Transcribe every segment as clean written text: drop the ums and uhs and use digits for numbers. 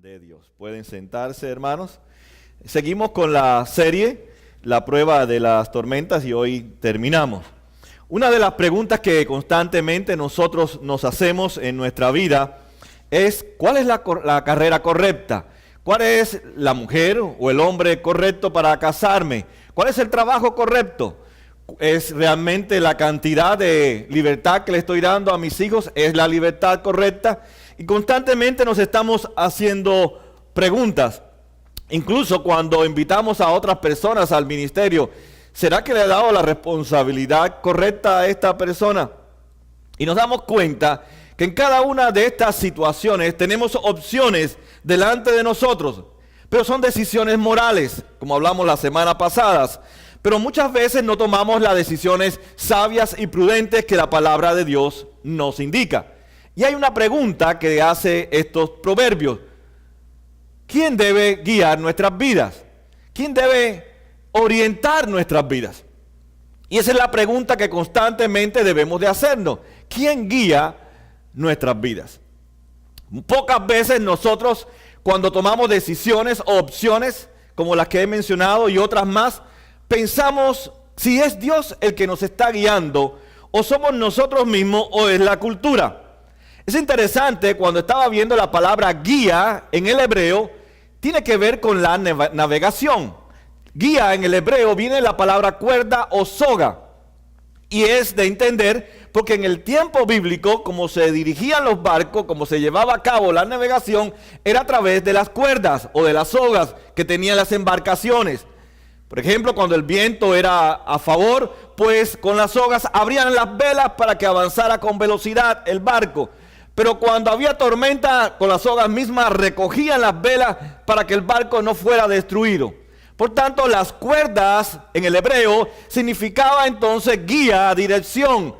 de Dios. Pueden sentarse, hermanos. Seguimos con la serie, la prueba de las tormentas, y hoy terminamos. Una de las preguntas que constantemente nosotros nos hacemos en nuestra vida es: ¿cuál es la carrera correcta? ¿Cuál es la mujer o el hombre correcto para casarme? ¿Cuál es el trabajo correcto? ¿Es realmente la cantidad de libertad que le estoy dando a mis hijos? ¿Es la libertad correcta? Y constantemente nos estamos haciendo preguntas. Incluso cuando invitamos a otras personas al ministerio, ¿será que le he dado la responsabilidad correcta a esta persona? Y nos damos cuenta que en cada una de estas situaciones tenemos opciones delante de nosotros, pero son decisiones morales, como hablamos la semana pasada. Pero muchas veces no tomamos las decisiones sabias y prudentes que la palabra de Dios nos indica. Y hay una pregunta que hace estos proverbios: ¿quién debe guiar nuestras vidas? ¿Quién debe orientar nuestras vidas? Y esa es la pregunta que constantemente debemos de hacernos. ¿Quién guía nuestras vidas? Pocas veces nosotros, cuando tomamos decisiones o opciones como las que he mencionado y otras más, pensamos si es Dios el que nos está guiando, o somos nosotros mismos, o es la cultura. Es interesante, cuando estaba viendo la palabra guía en el hebreo, tiene que ver con la navegación. Guía en el hebreo viene la palabra cuerda o soga. Y es de entender, porque en el tiempo bíblico, como se dirigían los barcos, como se llevaba a cabo la navegación, era a través de las cuerdas o de las sogas que tenían las embarcaciones. Por ejemplo, cuando el viento era a favor, pues con las sogas abrían las velas para que avanzara con velocidad el barco. Pero cuando había tormenta, con las sogas mismas recogían las velas para que el barco no fuera destruido. Por tanto, las cuerdas en el hebreo significaba entonces guía, dirección.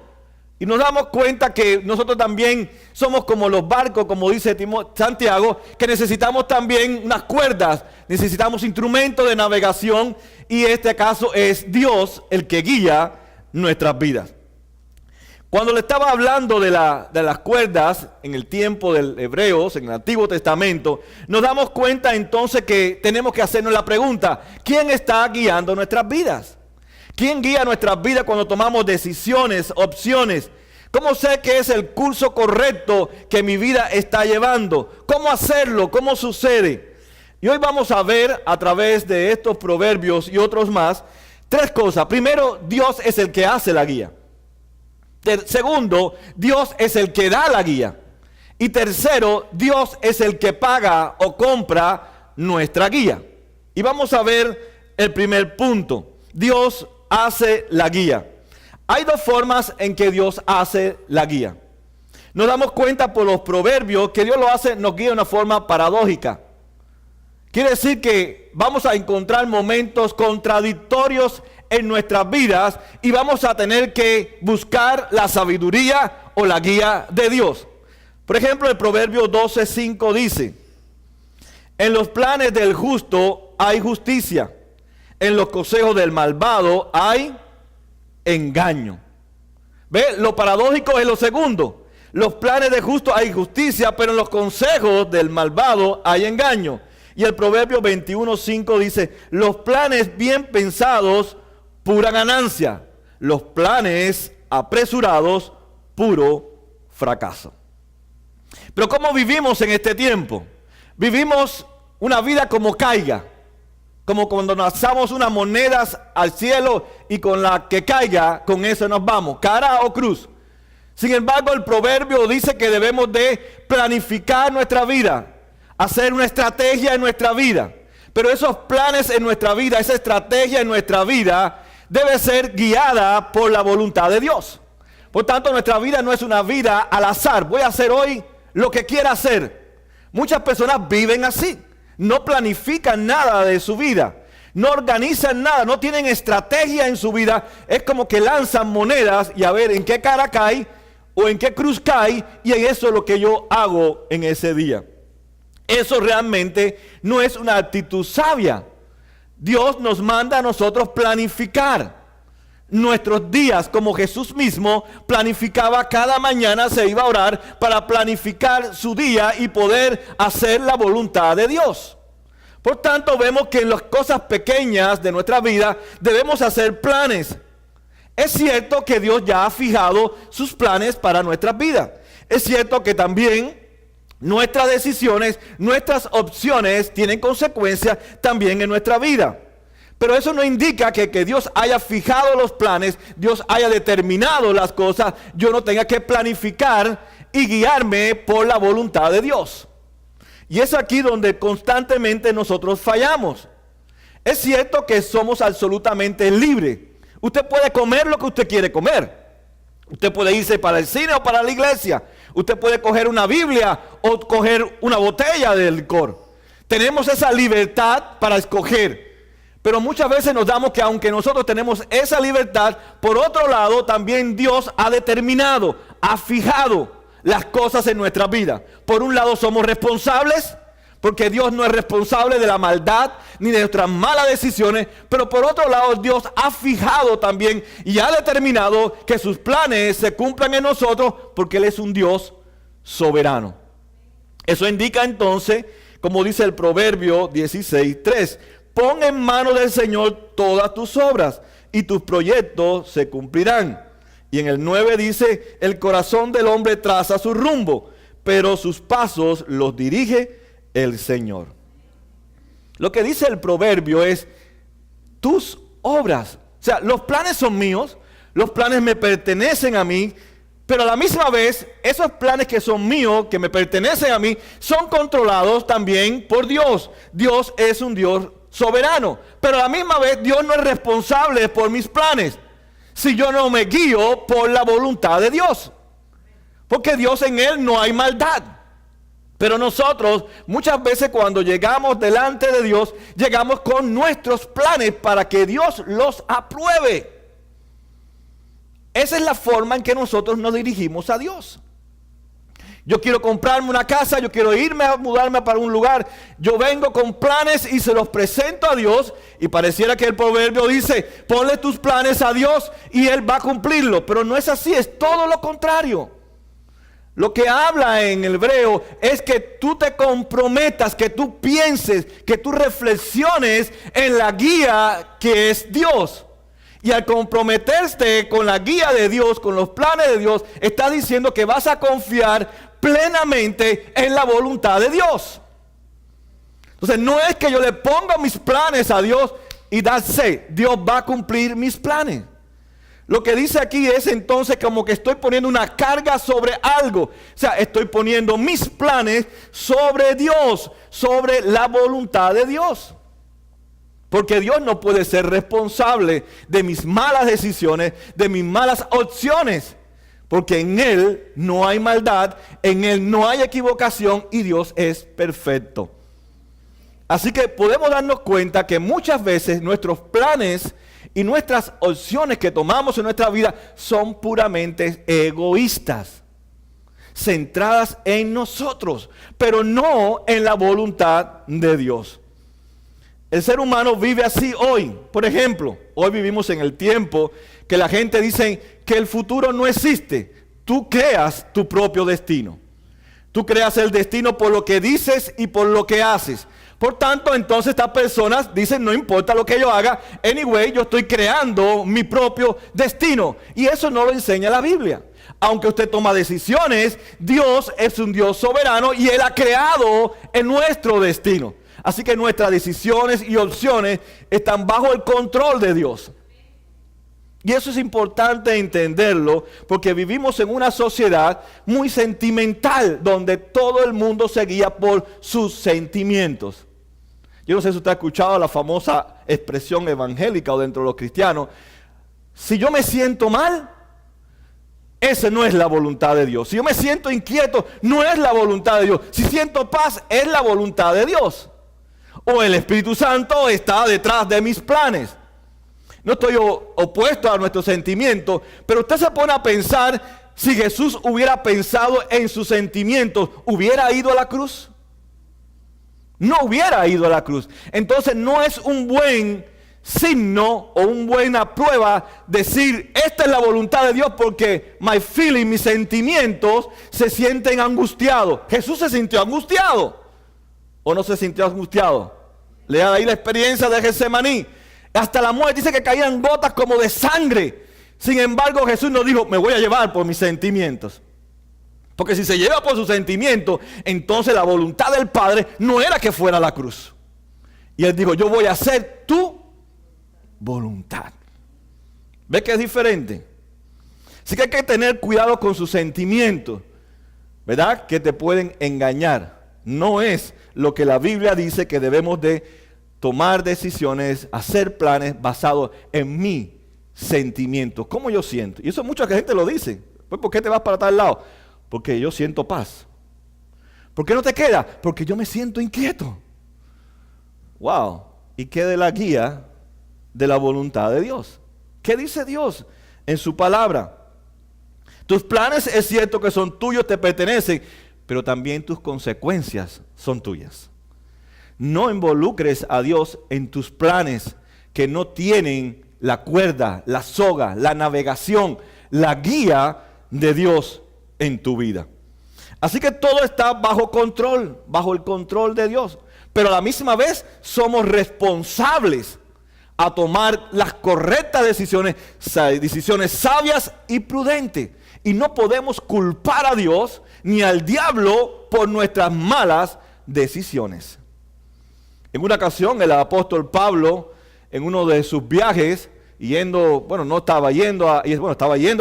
Y nos damos cuenta que nosotros también somos como los barcos, como dice Santiago, que necesitamos también unas cuerdas, necesitamos instrumentos de navegación, y en este caso es Dios el que guía nuestras vidas. Cuando le estaba hablando de las cuerdas en el tiempo del Hebreos, en el Antiguo Testamento, nos damos cuenta entonces que tenemos que hacernos la pregunta: ¿quién está guiando nuestras vidas? ¿Quién guía nuestras vidas cuando tomamos decisiones, opciones? ¿Cómo sé que es el curso correcto que mi vida está llevando? ¿Cómo hacerlo? ¿Cómo sucede? Y hoy vamos a ver, a través de estos proverbios y otros más, tres cosas. Primero, Dios es el que hace la guía. Segundo, Dios es el que da la guía. Y tercero, Dios es el que paga o compra nuestra guía. Y vamos a ver el primer punto: Dios hace la guía. Hay dos formas en que Dios hace la guía. Nos damos cuenta por los proverbios que Dios lo hace, nos guía de una forma paradójica. Quiere decir que vamos a encontrar momentos contradictorios en nuestras vidas y vamos a tener que buscar la sabiduría o la guía de Dios. Por ejemplo, el Proverbio 12:5 dice: en los planes del justo hay justicia, en los consejos del malvado hay engaño. ¿Ve? Lo paradójico es lo segundo. Los planes del justo hay justicia, pero en los consejos del malvado hay engaño. Y el Proverbio 21:5 dice: los planes bien pensados, pura ganancia; los planes apresurados, puro fracaso. Pero ¿cómo vivimos en este tiempo? Vivimos una vida como caiga, como cuando lanzamos unas monedas al cielo y con la que caiga, con eso nos vamos, cara o cruz. Sin embargo, el proverbio dice que debemos de planificar nuestra vida, hacer una estrategia en nuestra vida. Pero esos planes en nuestra vida, esa estrategia en nuestra vida, debe ser guiada por la voluntad de Dios. Por tanto, nuestra vida no es una vida al azar. Voy a hacer hoy lo que quiera hacer. Muchas personas viven así. No planifican nada de su vida. No organizan nada. No tienen estrategia en su vida. Es como que lanzan monedas y a ver en qué cara cae o en qué cruz cae, y eso es lo que yo hago en ese día. Eso realmente no es una actitud sabia. Dios nos manda a nosotros planificar. nuestros días, como Jesús mismo planificaba cada mañana, se iba a orar para planificar su día y poder hacer la voluntad de Dios. Por tanto, vemos que en las cosas pequeñas de nuestra vida debemos hacer planes. Es cierto que Dios ya ha fijado sus planes para nuestras vidas. Es cierto que también nuestras decisiones, nuestras opciones tienen consecuencias también en nuestra vida. Pero eso no indica que Dios haya fijado los planes, Dios haya determinado las cosas, yo no tenga que planificar y guiarme por la voluntad de Dios. Y es aquí donde constantemente nosotros fallamos. Es cierto que somos absolutamente libres. Usted puede comer lo que usted quiere comer. Usted puede irse para el cine o para la iglesia. Usted puede coger una Biblia o coger una botella de licor. Tenemos esa libertad para escoger. Pero muchas veces nos damos que aunque nosotros tenemos esa libertad, por otro lado también Dios ha determinado, ha fijado las cosas en nuestra vida. Por un lado somos responsables, porque Dios no es responsable de la maldad ni de nuestras malas decisiones, pero por otro lado Dios ha fijado también y ha determinado que sus planes se cumplan en nosotros, porque Él es un Dios soberano. Eso indica entonces, como dice el Proverbio 16:3, pon en manos del Señor todas tus obras y tus proyectos se cumplirán. Y en el 9 dice, el corazón del hombre traza su rumbo, pero sus pasos los dirige el Señor. Lo que dice el proverbio es, tus obras, o sea, los planes son míos, los planes me pertenecen a mí, pero a la misma vez, esos planes que son míos, que me pertenecen a mí, son controlados también por Dios. Dios es un Dios soberano, pero a la misma vez Dios no es responsable por mis planes si yo no me guío por la voluntad de Dios, porque Dios, en Él no hay maldad. Pero nosotros muchas veces cuando llegamos delante de Dios, llegamos con nuestros planes para que Dios los apruebe. Esa es la forma en que nosotros nos dirigimos a Dios. Yo quiero comprarme una casa, yo quiero irme a mudarme para un lugar. Yo vengo con planes y se los presento a Dios. Y pareciera que el proverbio dice, ponle tus planes a Dios y Él va a cumplirlo. Pero no es así, es todo lo contrario. Lo que habla en el hebreo es que tú te comprometas, que tú pienses, que tú reflexiones en la guía que es Dios. Y al comprometerte con la guía de Dios, con los planes de Dios, está diciendo que vas a confiar plenamente en la voluntad de Dios. Entonces no es que yo le ponga mis planes a Dios y Dios va a cumplir mis planes. Lo que dice aquí es entonces como que estoy poniendo una carga sobre algo. O sea, estoy poniendo mis planes sobre Dios, sobre la voluntad de Dios. Porque Dios no puede ser responsable de mis malas decisiones, de mis malas opciones. Porque en Él no hay maldad, en Él no hay equivocación y Dios es perfecto. Así que podemos darnos cuenta que muchas veces nuestros planes y nuestras opciones que tomamos en nuestra vida son puramente egoístas, centradas en nosotros, pero no en la voluntad de Dios. El ser humano vive así hoy. Por ejemplo, hoy vivimos en el tiempo que la gente dice que el futuro no existe. Tú creas tu propio destino. Tú creas el destino por lo que dices y por lo que haces. Por tanto, entonces estas personas dicen, no importa lo que yo haga, anyway, yo estoy creando mi propio destino. Y eso no lo enseña la Biblia. Aunque usted toma decisiones, Dios es un Dios soberano y Él ha creado en nuestro destino. Así que nuestras decisiones y opciones están bajo el control de Dios. Y eso es importante entenderlo porque vivimos en una sociedad muy sentimental donde todo el mundo se guía por sus sentimientos. Yo no sé si usted ha escuchado la famosa expresión evangélica o dentro de los cristianos. Si yo me siento mal, esa no es la voluntad de Dios. Si yo me siento inquieto, no es la voluntad de Dios. Si siento paz, es la voluntad de Dios. O el Espíritu Santo está detrás de mis planes. No estoy opuesto a nuestros sentimientos, pero usted se pone a pensar, si Jesús hubiera pensado en sus sentimientos, ¿hubiera ido a la cruz? No hubiera ido a la cruz. Entonces no es un buen signo o una buena prueba decir, esta es la voluntad de Dios, porque my feeling, mis sentimientos se sienten angustiados. Jesús se sintió angustiado, ¿o no se sintió angustiado? Lea ahí la experiencia de Getsemaní. Hasta la muerte dice que caían gotas como de sangre. Sin embargo, Jesús no dijo, me voy a llevar por mis sentimientos. Porque si se lleva por sus sentimientos, entonces la voluntad del Padre no era que fuera a la cruz. Y Él dijo, yo voy a hacer tu voluntad. ¿Ves que es diferente? Así que hay que tener cuidado con sus sentimientos, ¿verdad? Que te pueden engañar. No es lo que la Biblia dice, que debemos de tomar decisiones, hacer planes basados en mi sentimiento, cómo yo siento. Y eso mucha gente lo dice. Pues, ¿por qué te vas para tal lado? Porque yo siento paz. ¿Por qué no te quedas? Porque yo me siento inquieto. Wow. ¿Y qué de la guía de la voluntad de Dios? ¿Qué dice Dios en su palabra? Tus planes es cierto que son tuyos, te pertenecen, pero también tus consecuencias son tuyas. No involucres a Dios en tus planes que no tienen la cuerda, la soga, la navegación, la guía de Dios en tu vida. Así que todo está bajo control, bajo el control de Dios. Pero a la misma vez somos responsables a tomar las correctas decisiones sabias y prudentes. Y no podemos culpar a Dios ni al diablo por nuestras malas decisiones. En una ocasión el apóstol Pablo, en uno de sus viajes, estaba yendo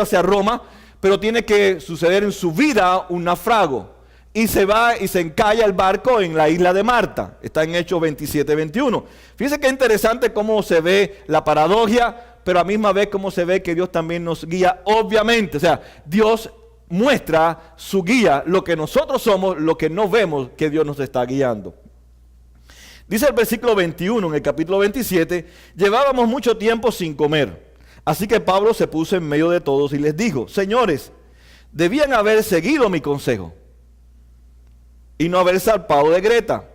hacia Roma, pero tiene que suceder en su vida un naufrago. Y se va y se encalla el barco en la isla de Malta. Está en Hechos 27-21. Fíjense qué interesante cómo se ve la paradoja, pero a misma vez cómo se ve que Dios también nos guía, obviamente. O sea, Dios muestra su guía, lo que nosotros somos, lo que no vemos que Dios nos está guiando. Dice el versículo 21 en el capítulo 27, llevábamos mucho tiempo sin comer. Así que Pablo se puso en medio de todos y les dijo, señores, debían haber seguido mi consejo y no haber zarpado de Creta.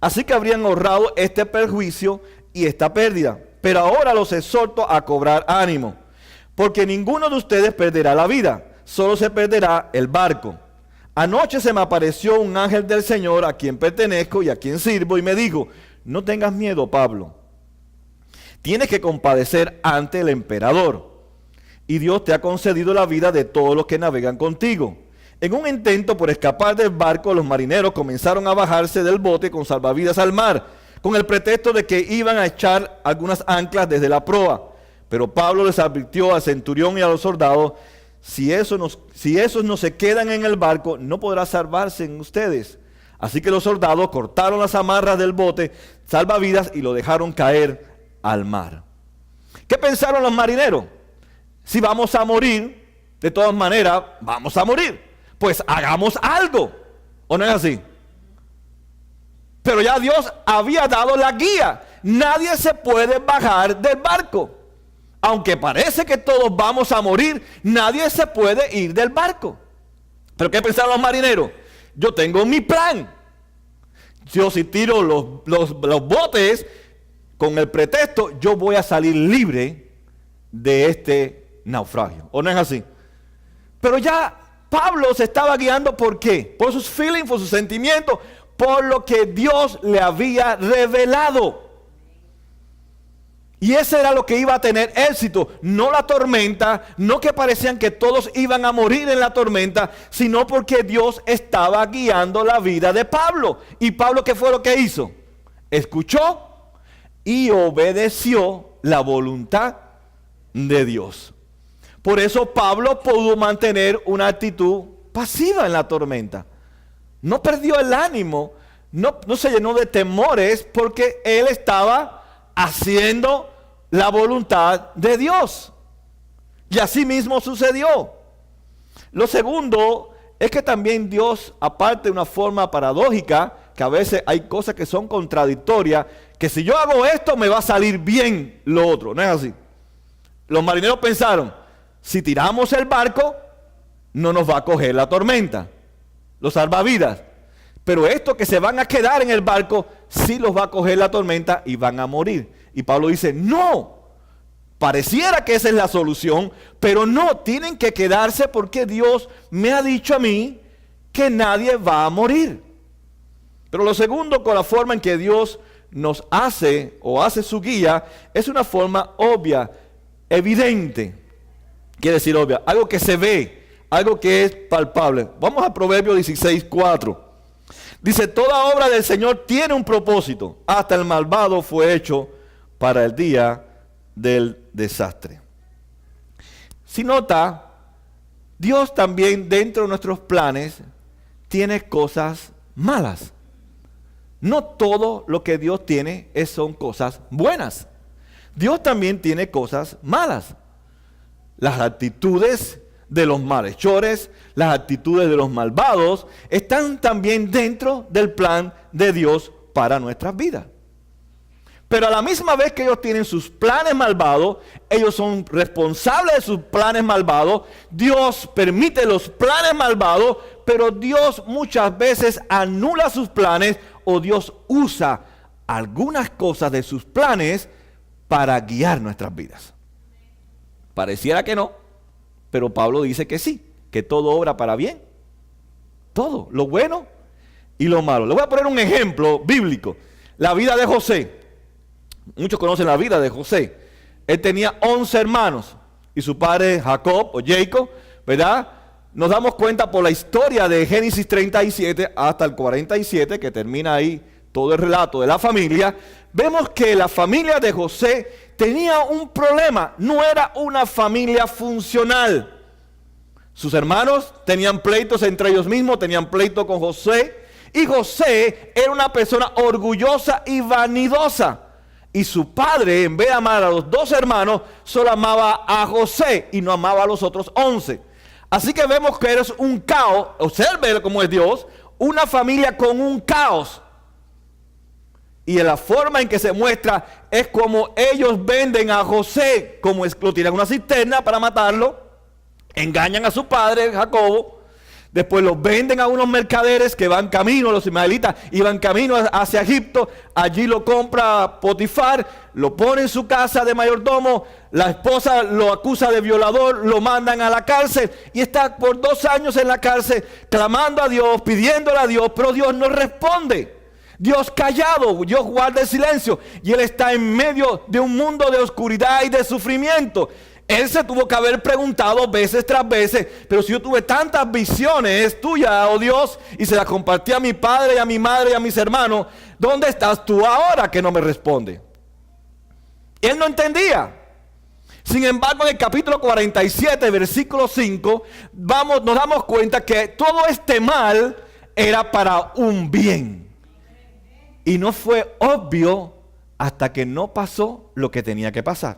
Así que habrían ahorrado este perjuicio y esta pérdida. Pero ahora los exhorto a cobrar ánimo, porque ninguno de ustedes perderá la vida, solo se perderá el barco. Anoche se me apareció un ángel del Señor a quien pertenezco y a quien sirvo y me dijo, no tengas miedo, Pablo. Tienes que compadecer ante el emperador. Y Dios te ha concedido la vida de todos los que navegan contigo. En un intento por escapar del barco, los marineros comenzaron a bajarse del bote con salvavidas al mar, con el pretexto de que iban a echar algunas anclas desde la proa. Pero Pablo les advirtió al centurión y a los soldados, si esos no se quedan en el barco, no podrá salvarse en ustedes. Así que los soldados cortaron las amarras del bote salvavidas y lo dejaron caer al mar. ¿Qué pensaron los marineros? Si vamos a morir, de todas maneras, vamos a morir. Pues hagamos algo. ¿O no es así? Pero ya Dios había dado la guía. Nadie se puede bajar del barco. Aunque parece que todos vamos a morir, nadie se puede ir del barco. ¿Pero qué pensaron los marineros? Yo tengo mi plan. Yo si tiro los botes con el pretexto, yo voy a salir libre de este naufragio. ¿O no es así? Pero ya Pablo se estaba guiando ¿por qué? Por sus feelings, por sus sentimientos, por lo que Dios le había revelado. Y ese era lo que iba a tener éxito, no la tormenta, no que parecían que todos iban a morir en la tormenta, sino porque Dios estaba guiando la vida de Pablo. ¿Y Pablo qué fue lo que hizo? Escuchó y obedeció la voluntad de Dios. Por eso Pablo pudo mantener una actitud pasiva en la tormenta. No perdió el ánimo, no se llenó de temores porque él estaba haciendo la voluntad de Dios. Y así mismo sucedió. Lo segundo es que también Dios, aparte de una forma paradójica, que a veces hay cosas que son contradictorias, que si yo hago esto me va a salir bien lo otro. No es así. Los marineros pensaron, si tiramos el barco, no nos va a coger la tormenta, los salvavidas. Pero estos que se van a quedar en el barco, sí los va a coger la tormenta y van a morir. Y Pablo dice, no, pareciera que esa es la solución, pero no, tienen que quedarse porque Dios me ha dicho a mí que nadie va a morir. Pero lo segundo, con la forma en que Dios nos hace o hace su guía, es una forma obvia, evidente. Quiere decir obvia, algo que se ve, algo que es palpable. Vamos a Proverbios 16:4. Dice, toda obra del Señor tiene un propósito, hasta el malvado fue hecho para el día del desastre. Si nota, Dios también dentro de nuestros planes tiene cosas malas. No todo lo que Dios tiene son cosas buenas. Dios también tiene cosas malas. Las actitudes de los malhechores, las actitudes de los malvados, están también dentro del plan de Dios para nuestras vidas. Pero a la misma vez que ellos tienen sus planes malvados, ellos son responsables de sus planes malvados. Dios permite los planes malvados, pero Dios muchas veces anula sus planes o Dios usa algunas cosas de sus planes para guiar nuestras vidas. Pareciera que no, pero Pablo dice que sí, que todo obra para bien. Todo, lo bueno y lo malo. Le voy a poner un ejemplo bíblico. La vida de José. Muchos conocen la vida de José. Él tenía 11 hermanos y su padre Jacob o Jacob, ¿verdad? Nos damos cuenta por la historia de Génesis 37 hasta el 47, que termina ahí todo el relato de la familia. Vemos que la familia de José tenía un problema, no era una familia funcional. Sus hermanos tenían pleitos entre ellos mismos, tenían pleito con José, y José era una persona orgullosa y vanidosa. Y su padre, en vez de amar a los 2 hermanos, solo amaba a José y no amaba a los otros 11. Así que vemos que eres un caos, observe cómo es Dios, una familia con un caos. Y en la forma en que se muestra es como ellos venden a José, como lo tiran en una cisterna para matarlo, engañan a su padre, Jacobo, después los venden a unos mercaderes que van camino, los ismaelitas iban camino hacia Egipto, allí lo compra Potifar, lo pone en su casa de mayordomo, la esposa lo acusa de violador, lo mandan a la cárcel y está por 2 años en la cárcel clamando a Dios, pidiéndole a Dios, pero Dios no responde. Dios callado, Dios guarda el silencio y él está en medio de un mundo de oscuridad y de sufrimiento. Él se tuvo que haber preguntado veces tras veces, pero si yo tuve tantas visiones tuyas, oh Dios, y se las compartí a mi padre y a mi madre y a mis hermanos, ¿dónde estás tú ahora que no me responde? Él no entendía. Sin embargo, en el capítulo 47, versículo 5, nos damos cuenta que todo este mal era para un bien. Y no fue obvio hasta que no pasó lo que tenía que pasar.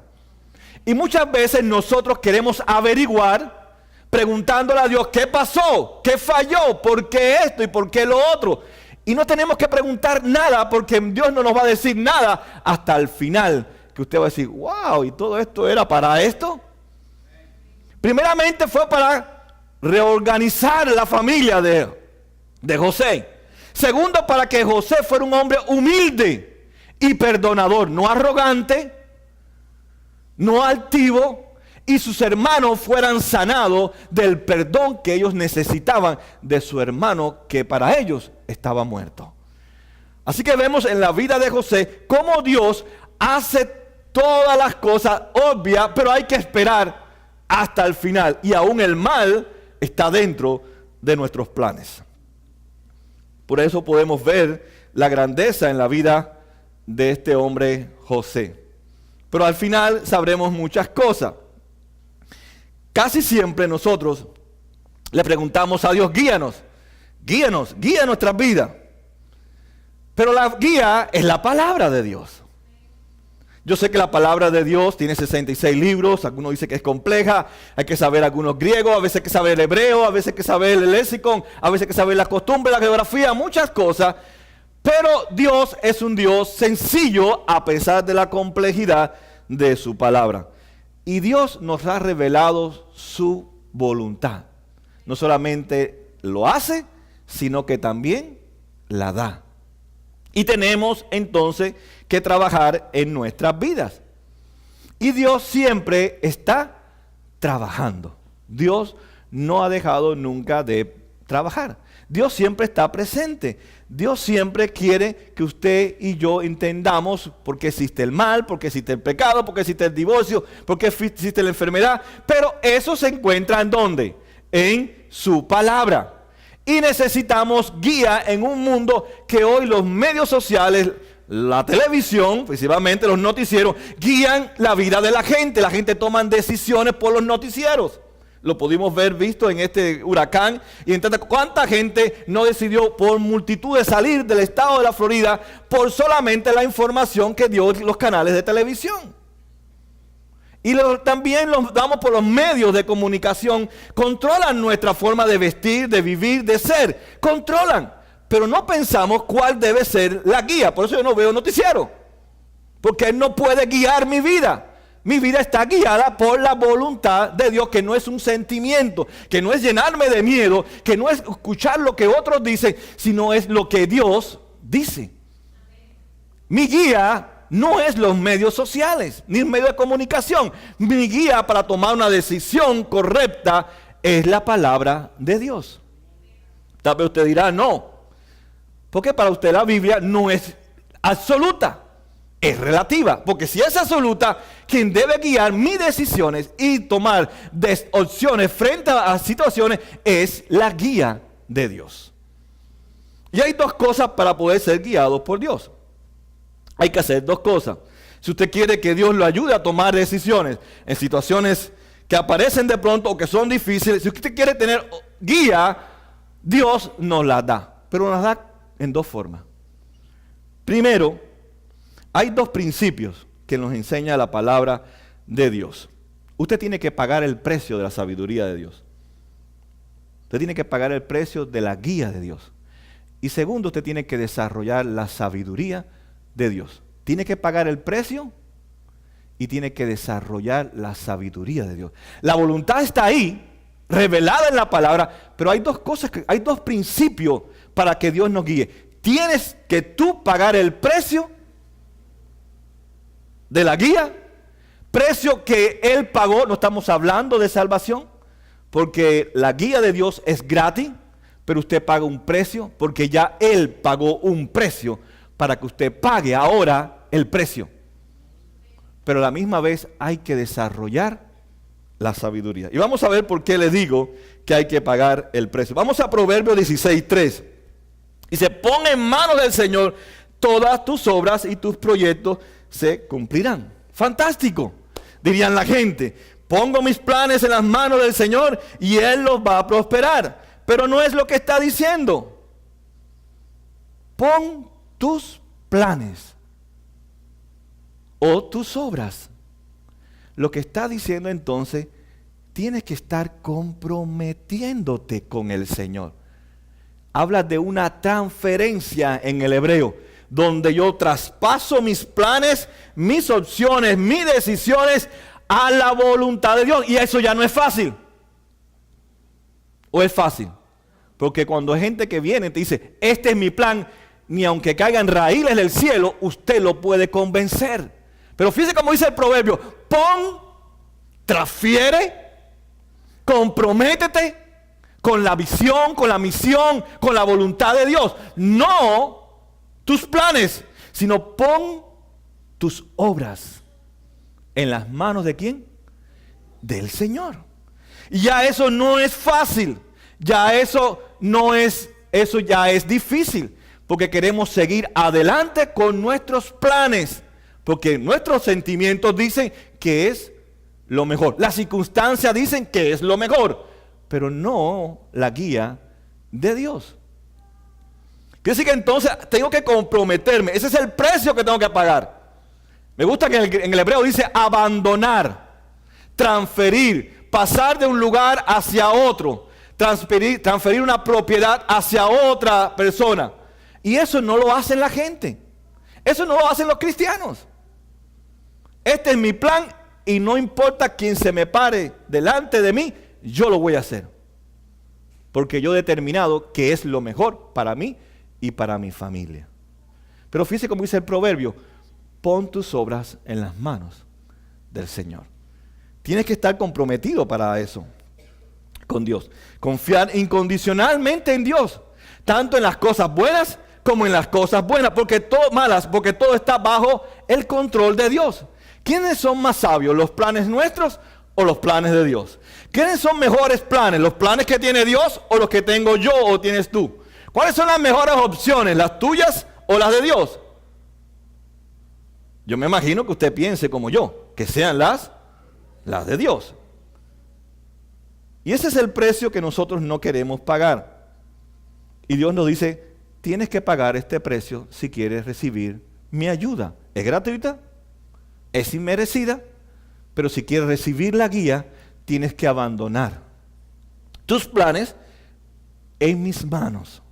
Y muchas veces nosotros queremos averiguar, preguntándole a Dios, ¿qué pasó? ¿Qué falló? ¿Por qué esto y por qué lo otro? Y no tenemos que preguntar nada porque Dios no nos va a decir nada hasta el final. Que usted va a decir, wow, ¿y todo esto era para esto? Primeramente fue para reorganizar la familia de José. Segundo, para que José fuera un hombre humilde y perdonador, no arrogante, no altivo, y sus hermanos fueran sanados del perdón que ellos necesitaban de su hermano que para ellos estaba muerto. Así que vemos en la vida de José cómo Dios hace todas las cosas obvias, pero hay que esperar hasta el final. Y aún el mal está dentro de nuestros planes. Por eso podemos ver la grandeza en la vida de este hombre José. Pero al final sabremos muchas cosas. Casi siempre nosotros le preguntamos a Dios, guíanos, guía nuestras vidas. Pero la guía es la palabra de Dios. Yo sé que la palabra de Dios tiene 66 libros, algunos dicen que es compleja, hay que saber algunos griegos, a veces hay que saber el hebreo, a veces hay que saber el léxico, a veces hay que saber las costumbres, la geografía, muchas cosas. Pero Dios es un Dios sencillo a pesar de la complejidad de su palabra. Y Dios nos ha revelado su voluntad. No solamente lo hace, sino que también la da. Y tenemos entonces que trabajar en nuestras vidas. Y Dios siempre está trabajando. Dios no ha dejado nunca de trabajar. Dios siempre está presente. Dios siempre quiere que usted y yo entendamos por qué existe el mal, por qué existe el pecado, por qué existe el divorcio, por qué existe la enfermedad. Pero eso se encuentra ¿en dónde? En su palabra. Y necesitamos guía en un mundo que hoy los medios sociales, la televisión, principalmente los noticieros, guían la vida de la gente. La gente toma decisiones por los noticieros. Lo pudimos ver visto en este huracán. Y entonces, ¿cuánta gente no decidió por multitud de salir del estado de la Florida por solamente la información que dio los canales de televisión? Y también los damos por los medios de comunicación. Controlan nuestra forma de vestir, de vivir, de ser. Controlan. Pero no pensamos cuál debe ser la guía. Por eso yo no veo noticiero. Porque Él no puede guiar mi vida. Mi vida está guiada por la voluntad de Dios, que no es un sentimiento, que no es llenarme de miedo, que no es escuchar lo que otros dicen, sino es lo que Dios dice. Mi guía no es los medios sociales, ni el medio de comunicación. Mi guía para tomar una decisión correcta es la palabra de Dios. Tal vez usted dirá, no, porque para usted la Biblia no es absoluta, es relativa. Porque si es absoluta, quien debe guiar mis decisiones y tomar opciones frente a situaciones es la guía de Dios. Y hay dos cosas para poder ser guiados por Dios. Hay que hacer dos cosas. Si usted quiere que Dios lo ayude a tomar decisiones en situaciones que aparecen de pronto o que son difíciles, si usted quiere tener guía, Dios nos la da. Pero nos da en dos formas. Primero, hay dos principios que nos enseña la palabra de Dios. Usted tiene que pagar el precio de la sabiduría de Dios. Usted tiene que pagar el precio de la guía de Dios. Y segundo, usted tiene que desarrollar la sabiduría de Dios. Tiene que pagar el precio y tiene que desarrollar la sabiduría de Dios. La voluntad está ahí, revelada en la palabra, pero hay dos cosas, hay dos principios para que Dios nos guíe. Tienes que tú pagar el precio de la guía, precio que Él pagó. No estamos hablando de salvación, porque la guía de Dios es gratis, pero usted paga un precio, porque ya Él pagó un precio para que usted pague ahora el precio. Pero a la misma vez hay que desarrollar la sabiduría. Y vamos a ver por qué le digo que hay que pagar el precio. Vamos a Proverbios 16:3. Dice, pon en manos del Señor todas tus obras y tus proyectos se cumplirán. Fantástico, dirían la gente. Pongo mis planes en las manos del Señor y Él los va a prosperar. Pero no es lo que está diciendo. Pon tus planes o tus obras. Lo que está diciendo entonces, tienes que estar comprometiéndote con el Señor. Habla de una transferencia en el hebreo, donde yo traspaso mis planes, mis opciones, mis decisiones a la voluntad de Dios. Y eso ya no es fácil. ¿O es fácil? Porque cuando hay gente que viene y te dice, este es mi plan, ni aunque caigan raíles del cielo, usted lo puede convencer. Pero fíjese cómo dice el proverbio, pon, transfiere, comprométete con la visión, con la misión, con la voluntad de Dios. No tus planes, sino pon tus obras en las manos ¿de quién? Del Señor. Y ya eso no es fácil, ya eso ya es difícil, porque queremos seguir adelante con nuestros planes, porque nuestros sentimientos dicen que es lo mejor, las circunstancias dicen que es lo mejor, pero no la guía de Dios. Quiere decir que entonces tengo que comprometerme, ese es el precio que tengo que pagar. Me gusta que en el hebreo dice abandonar, transferir, pasar de un lugar hacia otro, transferir una propiedad hacia otra persona. Y eso no lo hacen la gente, eso no lo hacen los cristianos. Este es mi plan y no importa quién se me pare delante de mí, yo lo voy a hacer. Porque yo he determinado que es lo mejor para mí y para mi familia. Pero fíjese cómo dice el proverbio, pon tus obras en las manos del Señor. Tienes que estar comprometido para eso, con Dios. Confiar incondicionalmente en Dios, tanto en las cosas buenas como en las cosas buenas, porque todo está bajo el control de Dios. ¿Quiénes son más sabios, los planes nuestros o los planes de Dios? ¿Quiénes son mejores planes, los planes que tiene Dios o los que tengo yo o tienes tú? ¿Cuáles son las mejores opciones, las tuyas o las de Dios? Yo me imagino que usted piense como yo, que sean las de Dios. Y ese es el precio que nosotros no queremos pagar. Y Dios nos dice, tienes que pagar este precio si quieres recibir mi ayuda. ¿Es gratuita? ¿Es inmerecida? Pero si quieres recibir la guía, tienes que abandonar tus planes en mis manos.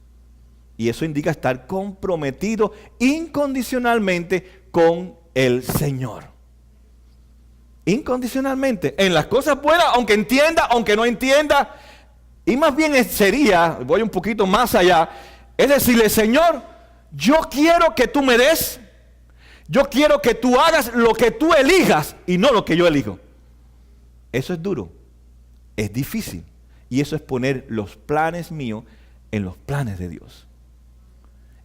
Y eso indica estar comprometido incondicionalmente con el Señor. Incondicionalmente. En las cosas buenas, aunque entienda, aunque no entienda. Y más bien voy un poquito más allá, es decirle, Señor, yo quiero que tú me des, yo quiero que tú hagas lo que tú elijas y no lo que yo elijo. Eso es duro, es difícil. Y eso es poner los planes míos en los planes de Dios.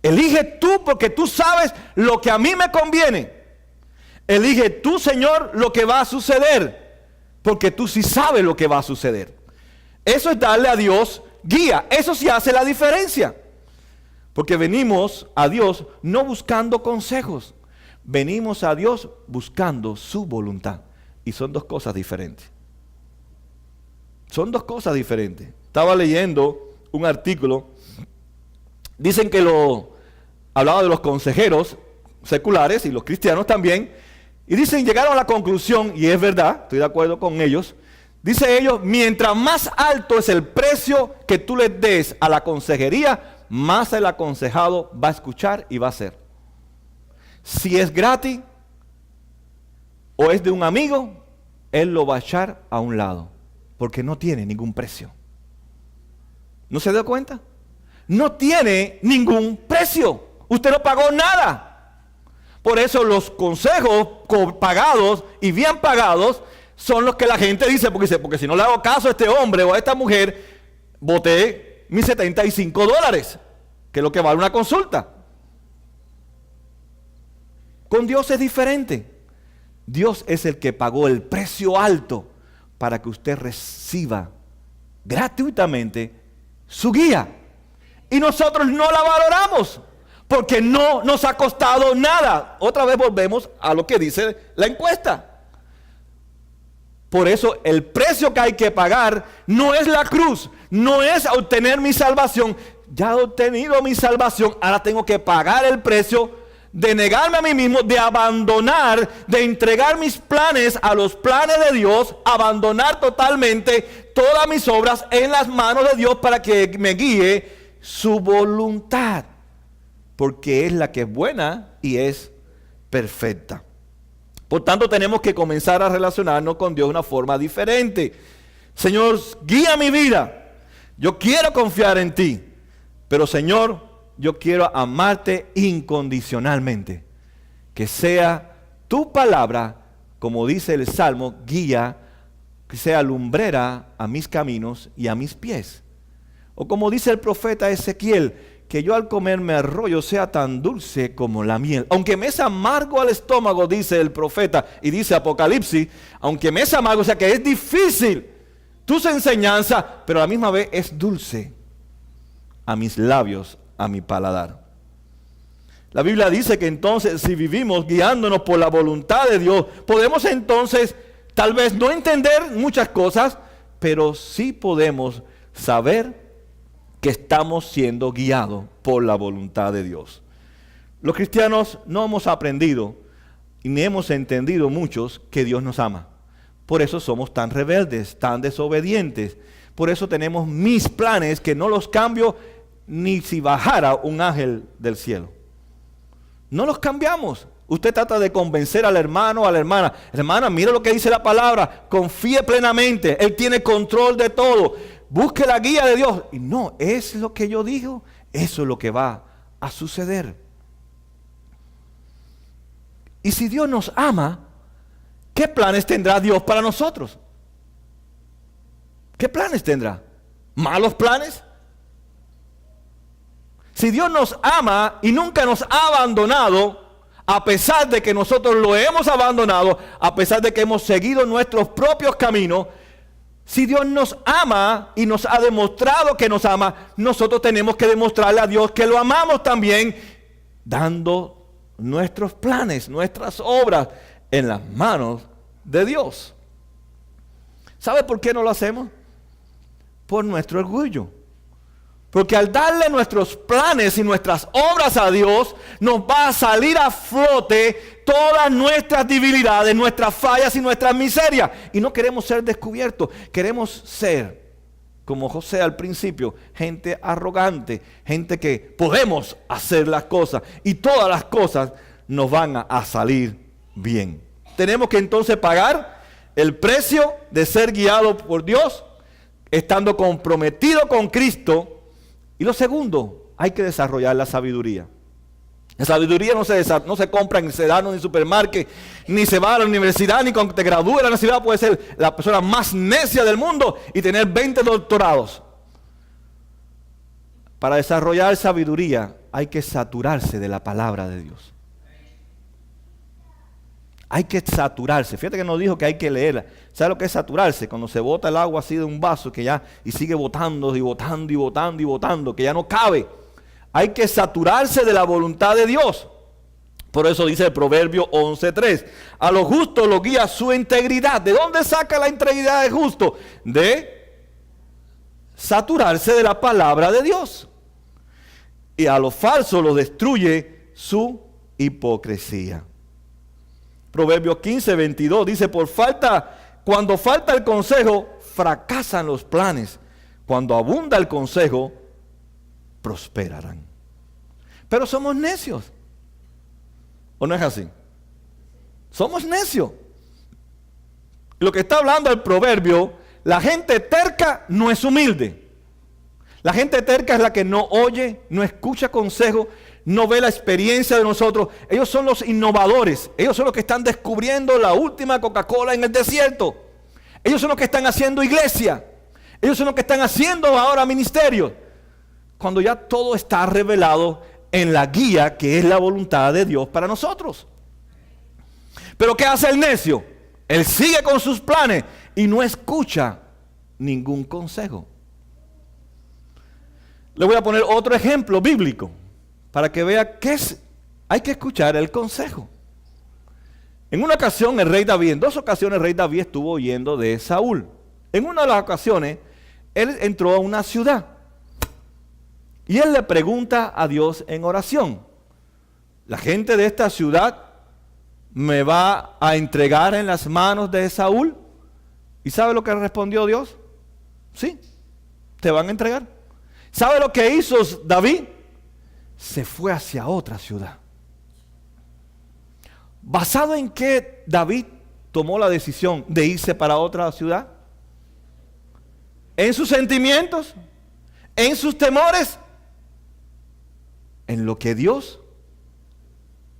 Elige tú porque tú sabes lo que a mí me conviene. Elige tú, Señor, lo que va a suceder, porque tú sí sabes lo que va a suceder. Eso es darle a Dios guía. Eso sí hace la diferencia. Porque venimos a Dios no buscando consejos. Venimos a Dios buscando su voluntad. Y son dos cosas diferentes. Son dos cosas diferentes. Estaba leyendo un artículo. Dicen que hablaba de los consejeros seculares y los cristianos también. Y dicen, llegaron a la conclusión, y es verdad, estoy de acuerdo con ellos. Dice ellos, mientras más alto es el precio que tú le des a la consejería, más el aconsejado va a escuchar y va a hacer. Si es gratis o es de un amigo, él lo va a echar a un lado, porque no tiene ningún precio. ¿No se da cuenta? No tiene ningún precio. Usted no pagó nada. Por eso los consejos pagados y bien pagados son los que la gente dice, porque si no le hago caso a este hombre o a esta mujer, boté mis $75, que es lo que vale una consulta. Con Dios es diferente. Dios es el que pagó el precio alto para que usted reciba gratuitamente su guía. Y nosotros no la valoramos, porque no nos ha costado nada. Otra vez volvemos a lo que dice la encuesta. Por eso el precio que hay que pagar no es la cruz, no es obtener mi salvación. Ya he obtenido mi salvación, ahora tengo que pagar el precio de negarme a mí mismo, de abandonar, de entregar mis planes a los planes de Dios, abandonar totalmente todas mis obras en las manos de Dios para que me guíe su voluntad, porque es la que es buena y es perfecta. Por tanto, tenemos que comenzar a relacionarnos con Dios de una forma diferente. Señor, guía mi vida. Yo quiero confiar en ti. Pero, Señor, yo quiero amarte incondicionalmente. Que sea tu palabra, como dice el Salmo, guía, que sea lumbrera a mis caminos y a mis pies. O como dice el profeta Ezequiel, que yo al comerme el rollo sea tan dulce como la miel. Aunque me es amargo al estómago, dice el profeta, y dice Apocalipsis, aunque me es amargo, o sea que es difícil tus enseñanzas, pero a la misma vez es dulce a mis labios, a mi paladar. La Biblia dice que entonces si vivimos guiándonos por la voluntad de Dios, podemos entonces tal vez no entender muchas cosas, pero sí podemos saber que estamos siendo guiados por la voluntad de Dios. Los cristianos no hemos aprendido y ni hemos entendido muchos que Dios nos ama. Por eso somos tan rebeldes, tan desobedientes. Por eso tenemos mis planes que no los cambio ni si bajara un ángel del cielo. No los cambiamos. Usted trata de convencer al hermano o a la hermana. Hermana, mira lo que dice la palabra. Confíe plenamente. Él tiene control de todo. Busque la guía de Dios. Y no, es lo que yo digo. Eso es lo que va a suceder. Y si Dios nos ama, ¿qué planes tendrá Dios para nosotros? ¿Qué planes tendrá? ¿Malos planes? Si Dios nos ama y nunca nos ha abandonado, a pesar de que nosotros lo hemos abandonado, a pesar de que hemos seguido nuestros propios caminos, si Dios nos ama y nos ha demostrado que nos ama, nosotros tenemos que demostrarle a Dios que lo amamos también, dando nuestros planes, nuestras obras en las manos de Dios. ¿Sabe por qué no lo hacemos? Por nuestro orgullo. Porque al darle nuestros planes y nuestras obras a Dios, nos va a salir a flote todas nuestras debilidades, nuestras fallas y nuestras miserias. Y no queremos ser descubiertos, queremos ser, como José al principio, gente arrogante, gente que podemos hacer las cosas y todas las cosas nos van a salir bien. Tenemos que entonces pagar el precio de ser guiados por Dios, estando comprometido con Cristo. Y lo segundo, hay que desarrollar la sabiduría. La sabiduría no se compra ni se da en el supermercado, ni se va a la universidad, ni cuando te gradúes de la universidad puedes ser la persona más necia del mundo y tener 20 doctorados. Para desarrollar sabiduría hay que saturarse de la palabra de Dios. Hay que saturarse. Fíjate que nos dijo que hay que leerla. ¿Sabe lo que es saturarse? Cuando se bota el agua así de un vaso que ya y sigue botando y botando y botando y botando, que ya no cabe. Hay que saturarse de la voluntad de Dios. Por eso dice el Proverbio 11:3. A los justos los guía su integridad. ¿De dónde saca la integridad del justo? De saturarse de la palabra de Dios. Y a los falsos los destruye su hipocresía. Proverbios 15:22 dice, cuando falta el consejo, fracasan los planes. Cuando abunda el consejo, prosperarán. Pero somos necios. ¿O no es así? Somos necios. Lo que está hablando el proverbio, la gente terca no es humilde. La gente terca es la que no oye, no escucha consejo, no ve la experiencia de nosotros. Ellos son los innovadores. Ellos son los que están descubriendo la última Coca-Cola en el desierto. Ellos son los que están haciendo iglesia. Ellos son los que están haciendo ahora ministerio. Cuando ya todo está revelado en la guía que es la voluntad de Dios para nosotros. Pero ¿qué hace el necio? Él sigue con sus planes y no escucha ningún consejo. Le voy a poner otro ejemplo bíblico para que vea que hay que escuchar el consejo. En una ocasión el rey David, en 2 ocasiones el rey David estuvo huyendo de Saúl. En una de las ocasiones él entró a una ciudad y él le pregunta a Dios en oración: ¿la gente de esta ciudad me va a entregar en las manos de Saúl? ¿Y sabe lo que respondió Dios? Sí, te van a entregar. ¿Sabe lo que hizo David? Se fue hacia otra ciudad. ¿Basado en qué David tomó la decisión de irse para otra ciudad? ¿En sus sentimientos? ¿En sus temores? En lo que Dios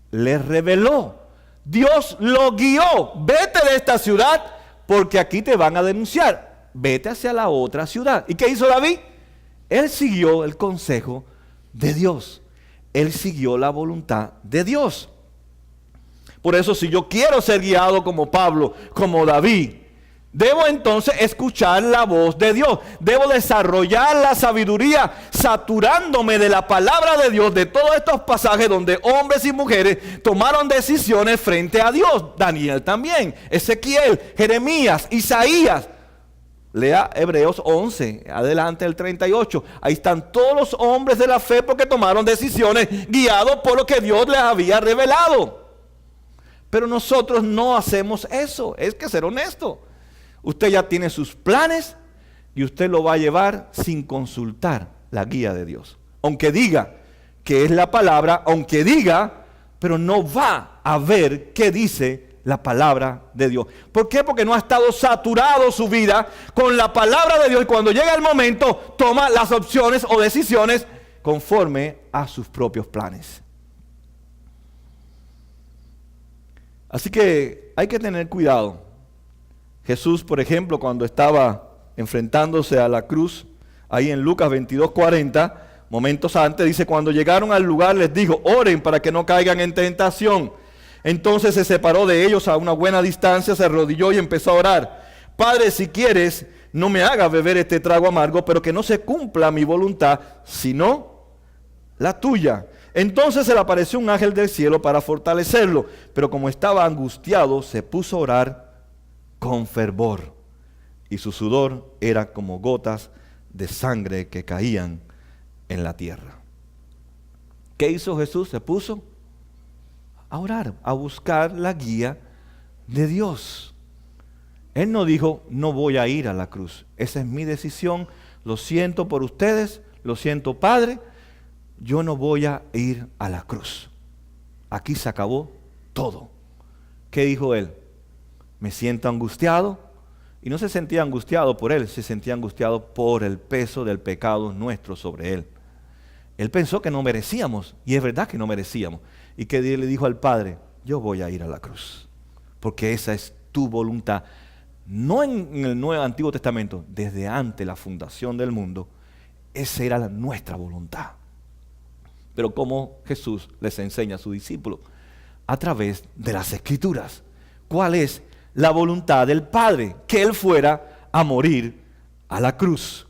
le reveló. Dios lo guió. Vete de esta ciudad porque aquí te van a denunciar. Vete hacia la otra ciudad. ¿Y qué hizo David? Él siguió el consejo de Dios. Él siguió la voluntad de Dios. Por eso, si yo quiero ser guiado como Pablo, como David, debo entonces escuchar la voz de Dios. Debo desarrollar la sabiduría, saturándome de la palabra de Dios, de todos estos pasajes donde hombres y mujeres tomaron decisiones frente a Dios. Daniel también, Ezequiel, Jeremías, Isaías. Lea Hebreos 11, adelante el 38. Ahí están todos los hombres de la fe porque tomaron decisiones guiados por lo que Dios les había revelado. Pero nosotros no hacemos eso. Es que ser honesto. Usted ya tiene sus planes y usted lo va a llevar sin consultar la guía de Dios. Aunque diga que es la palabra, aunque diga, pero no va a ver qué dice la palabra de Dios. ¿Por qué? Porque no ha estado saturado su vida con la palabra de Dios y cuando llega el momento toma las opciones o decisiones conforme a sus propios planes. Así que hay que tener cuidado. Jesús, por ejemplo, cuando estaba enfrentándose a la cruz, ahí en Lucas 22:40, momentos antes, dice, cuando llegaron al lugar les dijo, oren para que no caigan en tentación. Entonces se separó de ellos a una buena distancia, se arrodilló y empezó a orar. Padre, si quieres, no me hagas beber este trago amargo, pero que no se cumpla mi voluntad, sino la tuya. Entonces se le apareció un ángel del cielo para fortalecerlo, pero como estaba angustiado, se puso a orar con fervor, y su sudor era como gotas de sangre que caían en la tierra. ¿Qué hizo Jesús? Se puso a orar, a buscar la guía de Dios. Él no dijo, no voy a ir a la cruz. Esa es mi decisión. Lo siento por ustedes. Lo siento, Padre. Yo no voy a ir a la cruz. Aquí se acabó todo. ¿Qué dijo él? Me siento angustiado. Y no se sentía angustiado por él, se sentía angustiado por el peso del pecado nuestro sobre él. Él pensó que no merecíamos, y es verdad que no merecíamos. Y que le dijo al Padre, yo voy a ir a la cruz, porque esa es tu voluntad. No en el Antiguo Testamento, desde antes la fundación del mundo, esa era nuestra voluntad. Pero como Jesús les enseña a sus discípulos, a través de las Escrituras, ¿cuál es la voluntad del Padre? Que Él fuera a morir a la cruz.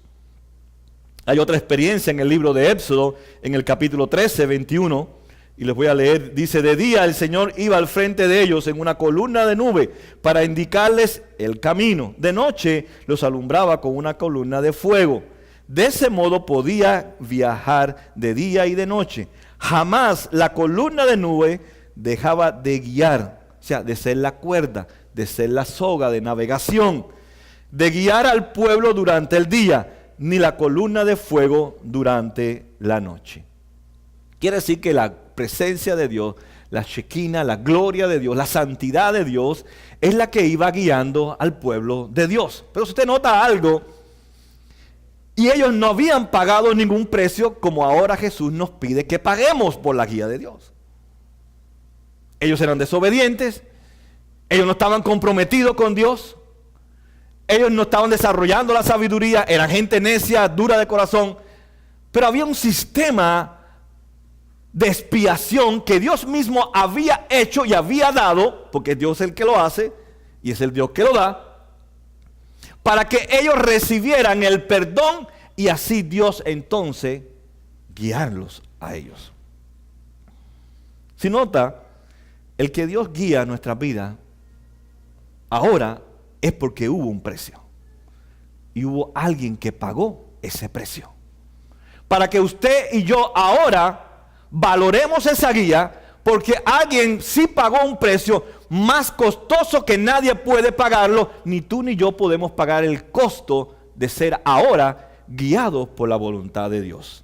Hay otra experiencia en el libro de Éxodo, en el capítulo 13, 21, y les voy a leer, dice, de día el Señor iba al frente de ellos en una columna de nube para indicarles el camino. De noche los alumbraba con una columna de fuego. De ese modo podía viajar de día y de noche. Jamás la columna de nube dejaba de guiar, o sea, de ser la cuerda, de ser la soga de navegación, de guiar al pueblo durante el día, ni la columna de fuego durante la noche. Quiere decir que la presencia de Dios, la Shekinah, la gloria de Dios, la santidad de Dios, es la que iba guiando al pueblo de Dios. Pero si usted nota algo, y ellos no habían pagado ningún precio, como ahora Jesús nos pide que paguemos por la guía de Dios. Ellos eran desobedientes, ellos no estaban comprometidos con Dios, ellos no estaban desarrollando la sabiduría, eran gente necia, dura de corazón, pero había un sistema de expiación que Dios mismo había hecho y había dado, porque Dios es el que lo hace y es el Dios que lo da, para que ellos recibieran el perdón y así Dios entonces guiarlos a ellos. Si nota, el que Dios guía nuestra vida ahora es porque hubo un precio y hubo alguien que pagó ese precio. Para que usted y yo ahora valoremos esa guía, porque alguien sí pagó un precio más costoso que nadie puede pagarlo, ni tú ni yo podemos pagar el costo de ser ahora guiados por la voluntad de Dios.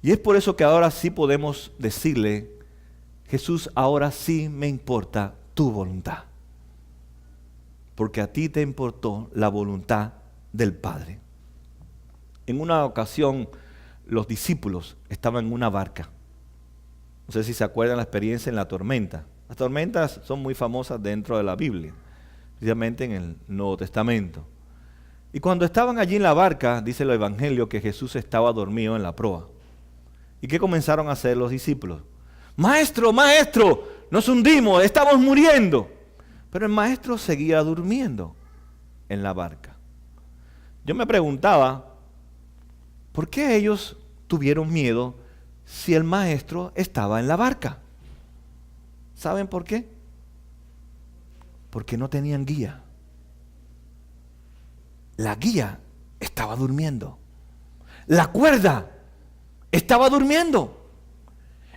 Y es por eso que ahora sí podemos decirle, Jesús, ahora sí me importa tu voluntad, porque a ti te importó la voluntad del Padre. En una ocasión, los discípulos estaban en una barca. No sé si se acuerdan la experiencia en la tormenta. Las tormentas son muy famosas dentro de la Biblia, especialmente en el Nuevo Testamento. Y cuando estaban allí en la barca, dice el Evangelio que Jesús estaba dormido en la proa. ¿Y qué comenzaron a hacer los discípulos? Maestro, maestro, nos hundimos, estamos muriendo. Pero el maestro seguía durmiendo en la barca. Yo me preguntaba, ¿por qué ellos tuvieron miedo si el maestro estaba en la barca? ¿Saben por qué? Porque no tenían guía. La guía estaba durmiendo. La cuerda estaba durmiendo.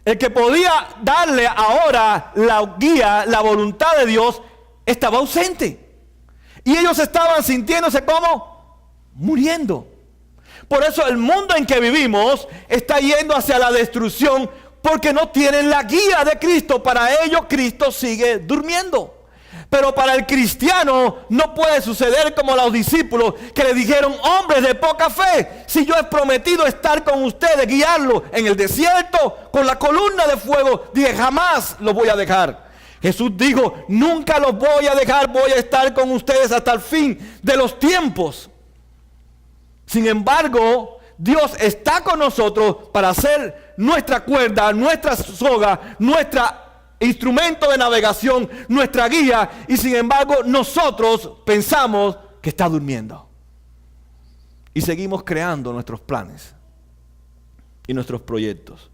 El que podía darle ahora la guía, la voluntad de Dios, estaba ausente. Y ellos estaban sintiéndose como muriendo. Por eso el mundo en que vivimos está yendo hacia la destrucción, porque no tienen la guía de Cristo. Para ellos Cristo sigue durmiendo. Pero para el cristiano no puede suceder como a los discípulos que le dijeron: hombres de poca fe, si yo he prometido estar con ustedes, guiarlos en el desierto con la columna de fuego, dije, jamás los voy a dejar. Jesús dijo: nunca los voy a dejar, voy a estar con ustedes hasta el fin de los tiempos. Sin embargo, Dios está con nosotros para ser nuestra cuerda, nuestra soga, nuestro instrumento de navegación, nuestra guía. Y sin embargo, nosotros pensamos que está durmiendo. Y seguimos creando nuestros planes y nuestros proyectos.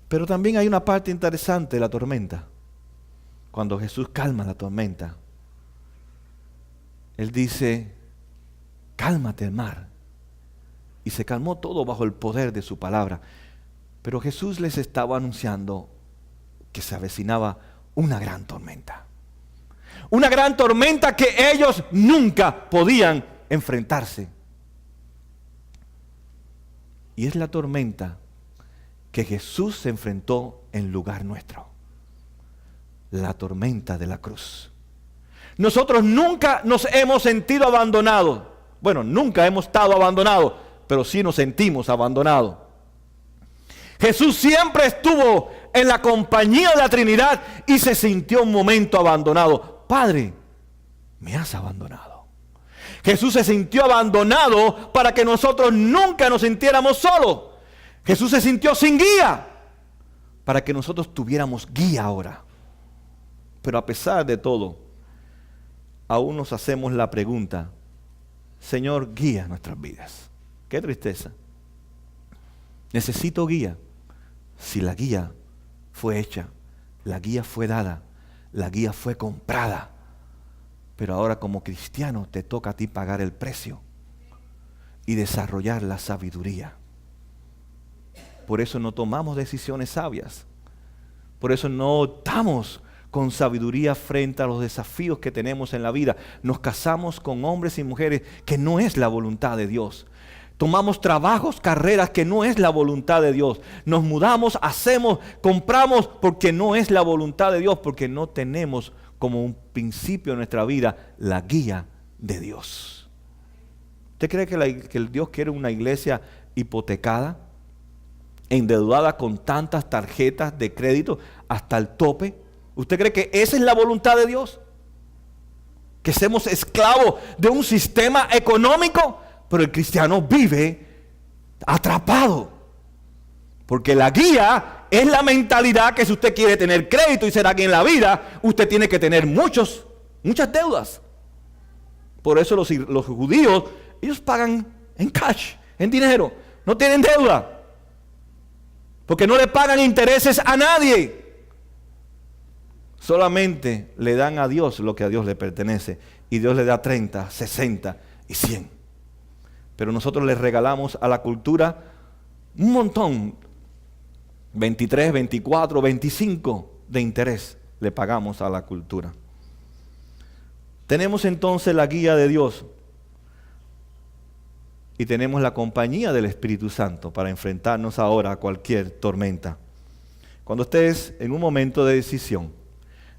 Pero también hay una parte interesante de la tormenta. Cuando Jesús calma la tormenta, Él dice: cálmate el mar. Y se calmó todo bajo el poder de su palabra. Pero Jesús les estaba anunciando que se avecinaba una gran tormenta. Una gran tormenta que ellos nunca podían enfrentarse. Y es la tormenta que Jesús se enfrentó en lugar nuestro. La tormenta de la cruz. Nosotros nunca nos hemos sentido abandonados. Bueno, nunca hemos estado abandonados, pero sí nos sentimos abandonados. Jesús siempre estuvo en la compañía de la Trinidad y se sintió un momento abandonado. Padre, me has abandonado. Jesús se sintió abandonado para que nosotros nunca nos sintiéramos solos. Jesús se sintió sin guía para que nosotros tuviéramos guía ahora. Pero a pesar de todo, aún nos hacemos la pregunta: Señor, guía nuestras vidas. Qué tristeza. Necesito guía. Si la guía fue hecha, la guía fue dada, la guía fue comprada. Pero ahora como cristiano te toca a ti pagar el precio y desarrollar la sabiduría. Por eso no tomamos decisiones sabias. Por eso no optamos con sabiduría frente a los desafíos que tenemos en la vida. Nos casamos con hombres y mujeres que no es la voluntad de Dios. Tomamos trabajos, carreras que no es la voluntad de Dios. Nos mudamos, hacemos, compramos porque no es la voluntad de Dios, porque no tenemos como un principio en nuestra vida la guía de Dios. ¿Usted cree que Dios quiere una iglesia hipotecada, endeudada con tantas tarjetas de crédito hasta el tope? ¿Usted cree que esa es la voluntad de Dios? ¿Que seamos esclavos de un sistema económico? Pero el cristiano vive atrapado. Porque la guía es la mentalidad que si usted quiere tener crédito y ser alguien en la vida, usted tiene que tener muchas deudas. Por eso los judíos, ellos pagan en cash, en dinero. No tienen deuda. Porque no le pagan intereses a nadie. Solamente le dan a Dios lo que a Dios le pertenece. Y Dios le da 30, 60 y 100. Pero nosotros le regalamos a la cultura un montón. 23, 24, 25 de interés le pagamos a la cultura. Tenemos entonces la guía de Dios. Y tenemos la compañía del Espíritu Santo para enfrentarnos ahora a cualquier tormenta. Cuando estés en un momento de decisión,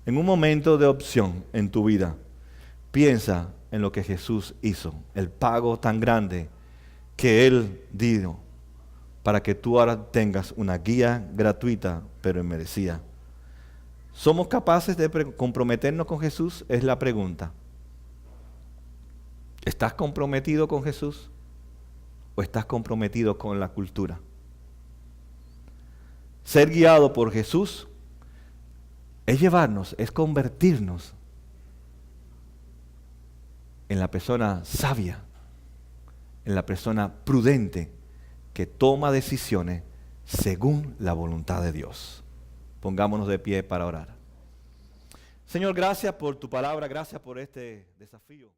en un momento de opción en tu vida, piensa en lo que Jesús hizo, el pago tan grande que Él dio para que tú ahora tengas una guía gratuita pero merecida. ¿Somos capaces de comprometernos con Jesús? Es la pregunta. ¿Estás comprometido con Jesús o estás comprometido con la cultura? Ser guiado por Jesús es llevarnos, es convertirnos en la persona sabia, en la persona prudente que toma decisiones según la voluntad de Dios. Pongámonos de pie para orar. Señor, gracias por tu palabra, gracias por este desafío.